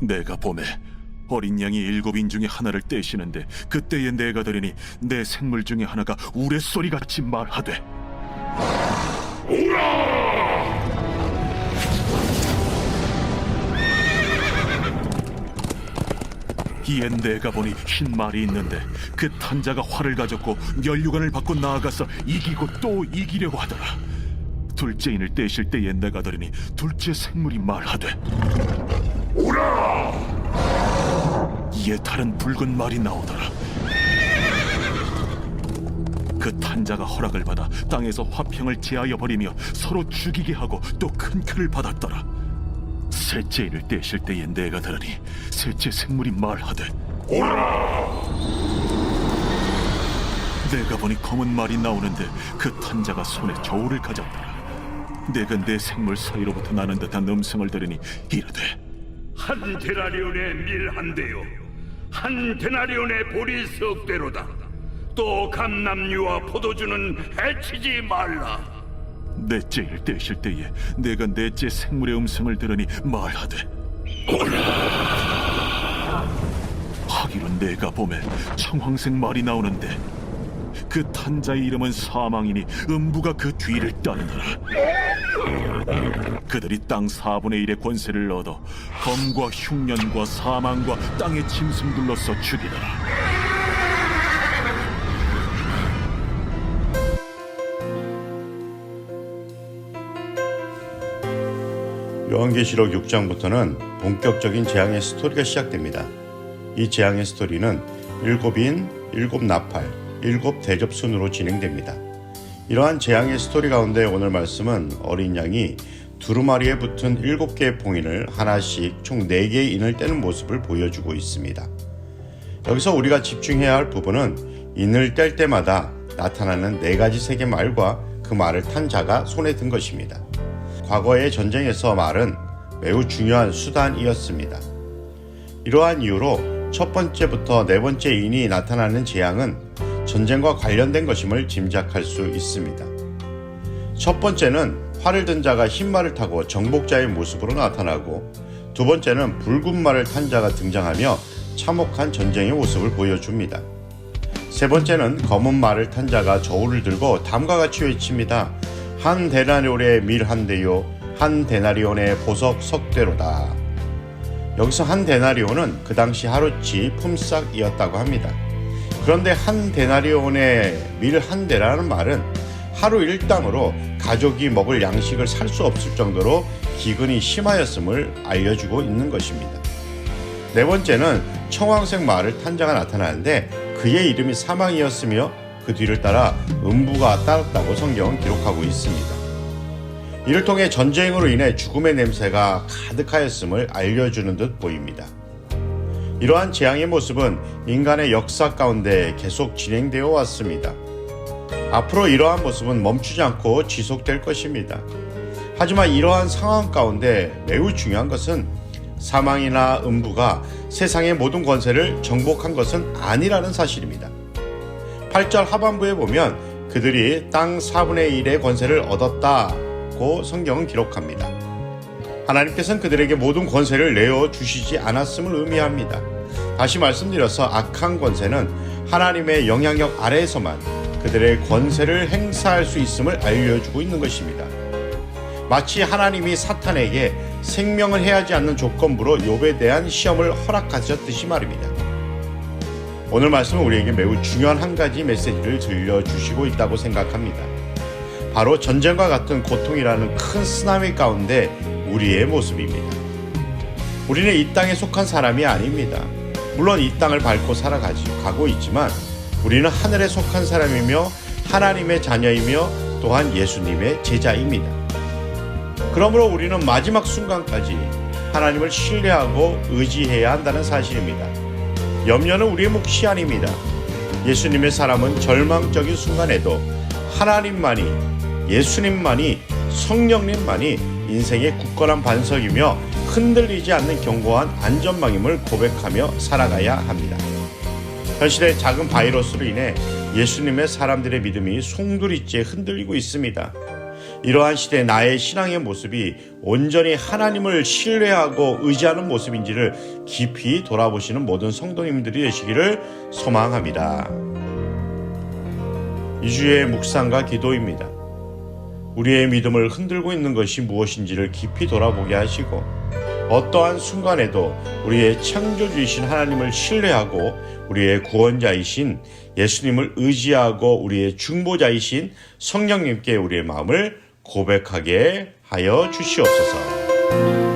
내가 보매 어린 양이 7인 중에 하나를 떼시는데 그때에 내가 들으니 내 생물 중에 하나가 우레소리같이 말하되 이에 내가 보니 흰 말이 있는데 그 탄자가 활을 가졌고 면류관을 받고 나아가서 이기고 또 이기려고 하더라. 둘째 인을 떼실 때에 내가 들으니 둘째 생물이 말하되 오라! 이에 다른 붉은 말이 나오더라. 그 탄자가 허락을 받아 땅에서 화평을 제하여 버리며 서로 죽이게 하고 또 큰 칼을 받았더라. 셋째 인을 떼실 때에 내가 들으니 셋째 생물이 말하되 오라! 내가 보니 검은 말이 나오는데 그 탄자가 손에 저울을 가졌더라. 내가 내 생물 사이로부터 나는 듯한 음성을 들으니 이르되 한 데나리온의 밀 한 대요 한 데나리온의 보리 석 대로다. 또 감람류와 포도주는 해치지 말라. 넷째 인을 떼실 때에 내가 넷째 생물의 음성을 들으니 말하되 오라! 하기로 내가 보매 청황색 말이 나오는데 그 탄자의 이름은 사망이니 음부가 그 뒤를 따르더라. 그들이 땅 4분의 1의 권세를 얻어 검과 흉년과 사망과 땅의 짐승들로서 죽이더라. 요한계시록 6장부터는 본격적인 재앙의 스토리가 시작됩니다. 이 재앙의 스토리는 7인, 7나팔, 7대접 순으로 진행됩니다. 이러한 재앙의 스토리 가운데 오늘 말씀은 어린 양이 두루마리에 붙은 7개의 봉인을 하나씩 총 4개의 인을 떼는 모습을 보여주고 있습니다. 여기서 우리가 집중해야 할 부분은 인을 뗄 때마다 나타나는 4가지 색의 말과 그 말을 탄 자가 손에 든 것입니다. 과거의 전쟁에서 말은 매우 중요한 수단이었습니다. 이러한 이유로 첫 번째부터 네 번째 인이 나타나는 재앙은 전쟁과 관련된 것임을 짐작할 수 있습니다. 첫 번째는 활을 든 자가 흰 말을 타고 정복자의 모습으로 나타나고, 두 번째는 붉은 말을 탄 자가 등장하며 참혹한 전쟁의 모습을 보여줍니다. 세 번째는 검은 말을 탄 자가 저울을 들고 다음과 같이 외칩니다. 한 데나리온의 밀 한 대요 한 데나리온의 보석 석 대로다. 여기서 한 데나리온은 그 당시 하루치 품삯이었다고 합니다. 그런데 한 데나리온의 밀 한 대라는 말은 하루 일당으로 가족이 먹을 양식을 살 수 없을 정도로 기근이 심하였음을 알려주고 있는 것입니다. 네 번째는 청황색 말을 탄 자가 나타나는데 그의 이름이 사망이었으며 그 뒤를 따라 음부가 따랐다고 성경은 기록하고 있습니다. 이를 통해 전쟁으로 인해 죽음의 냄새가 가득하였음을 알려주는 듯 보입니다. 이러한 재앙의 모습은 인간의 역사 가운데 계속 진행되어 왔습니다. 앞으로 이러한 모습은 멈추지 않고 지속될 것입니다. 하지만 이러한 상황 가운데 매우 중요한 것은 사망이나 음부가 세상의 모든 권세를 정복한 것은 아니라는 사실입니다. 8절 하반부에 보면 그들이 땅 4분의 1의 권세를 얻었다고 성경은 기록합니다. 하나님께서는 그들에게 모든 권세를 내어주시지 않았음을 의미합니다. 다시 말씀드려서 악한 권세는 하나님의 영향력 아래에서만 그들의 권세를 행사할 수 있음을 알려주고 있는 것입니다. 마치 하나님이 사탄에게 생명을 해하지 않는 조건부로 욥에 대한 시험을 허락하셨듯이 말입니다. 오늘 말씀은 우리에게 매우 중요한 한 가지 메시지를 들려주시고 있다고 생각합니다. 바로 전쟁과 같은 고통이라는 큰 쓰나미 가운데 우리의 모습입니다. 우리는 이 땅에 속한 사람이 아닙니다. 물론 이 땅을 밟고 살아가고 있지만 우리는 하늘에 속한 사람이며 하나님의 자녀이며 또한 예수님의 제자입니다. 그러므로 우리는 마지막 순간까지 하나님을 신뢰하고 의지해야 한다는 사실입니다. 염려는 우리의 몫이 아닙니다. 예수님의 사람은 절망적인 순간에도 하나님만이, 예수님만이, 성령님만이 인생의 굳건한 반석이며 흔들리지 않는 견고한 안전망임을 고백하며 살아가야 합니다. 현실의 작은 바이러스로 인해 예수님의 사람들의 믿음이 송두리째 흔들리고 있습니다. 이러한 시대 나의 신앙의 모습이 온전히 하나님을 신뢰하고 의지하는 모습인지를 깊이 돌아보시는 모든 성도님들이 되시기를 소망합니다. 2주의 묵상과 기도입니다. 우리의 믿음을 흔들고 있는 것이 무엇인지를 깊이 돌아보게 하시고 어떠한 순간에도 우리의 창조주이신 하나님을 신뢰하고 우리의 구원자이신 예수님을 의지하고 우리의 중보자이신 성령님께 우리의 마음을 고백하게 하여 주시옵소서.